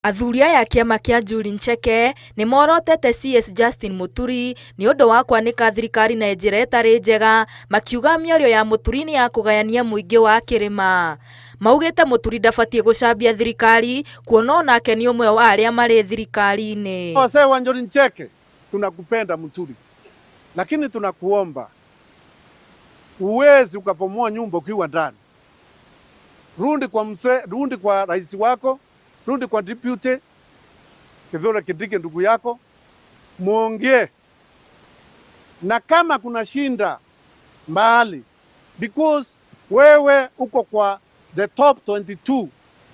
Athuri aya kĩama kĩa Njuri Ncheke nĩ morotete CS Justin Muturi nĩ ũndũ wa kwanĩka thirikari na njĩra ĩtarĩ njega, makiuga mĩario ya Muturi nĩ ya kũgayania mũingĩ wa kĩrĩma. Maugĩte Muturi ndabatiĩ gũcambia thirikari kuona onake nĩ ũmwe wa arĩa marĩ thirikari-inĩ. Wazee wa Njuri Ncheke, tunakupenda Muturi, lakini tunakuomba uwezi ukapomoa nyumba ukiwa ndani. Rundi kwa rais wako, rundi kwa deputy Kithure Kindiki ndugu yako, muongee, na kama kuna shinda mbali, because wewe uko kwa the top 22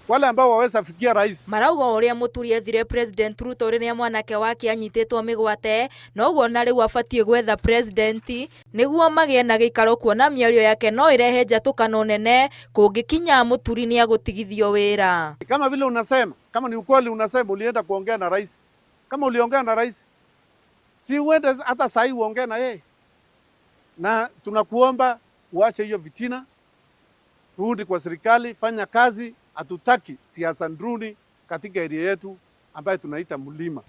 wale ambao waweza fikia rais. Marauga ũrĩa Muturi ethire President Ruto rĩrĩa mwanake wake anyitĩtwo mĩgwate, noguo na rĩu abatiĩ gwetha president nĩguo magĩe na gĩikaro, kuona mĩario yake no ĩrehe njatũkano nene kũngĩkinya Muturi nĩ agũtigithio wĩra. Kama vile unasema, kama ni ukweli unasema ulienda kuongea na rais, kama uliongea na rais, si uende hata saa hii uongee na yeye, na tunakuomba uache hiyo vitina, rudi kwa serikali, fanya kazi. Hatutaki siasa nduni katika area yetu ambayo tunaita Mlima.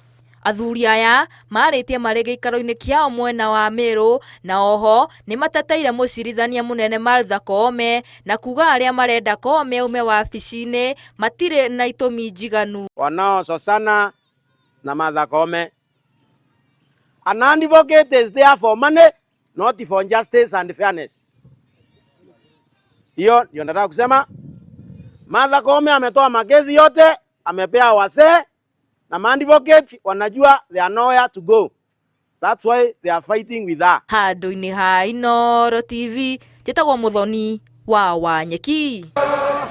Athuri aya marĩtie marĩ gĩikaro-inĩ kĩao mwena wa Meru, na oho nĩ mateteire mũcirithania mũnene Martha Koome na kuga arĩa marenda Koome ume wabici-inĩ matirĩ na itũmi njiganu. Wanaososana na Martha Koome. An advocate is there for money, not for justice and fairness. Hiyo ndio nataka kusema. Martha Koome ametoa magezi yote, amepea wasee, na advocate wanajua they are nowhere to go. That's why they are fighting with her. Handũ-inĩ ha Inooro TV, njĩtagwo Muthoni wa Wanyeki.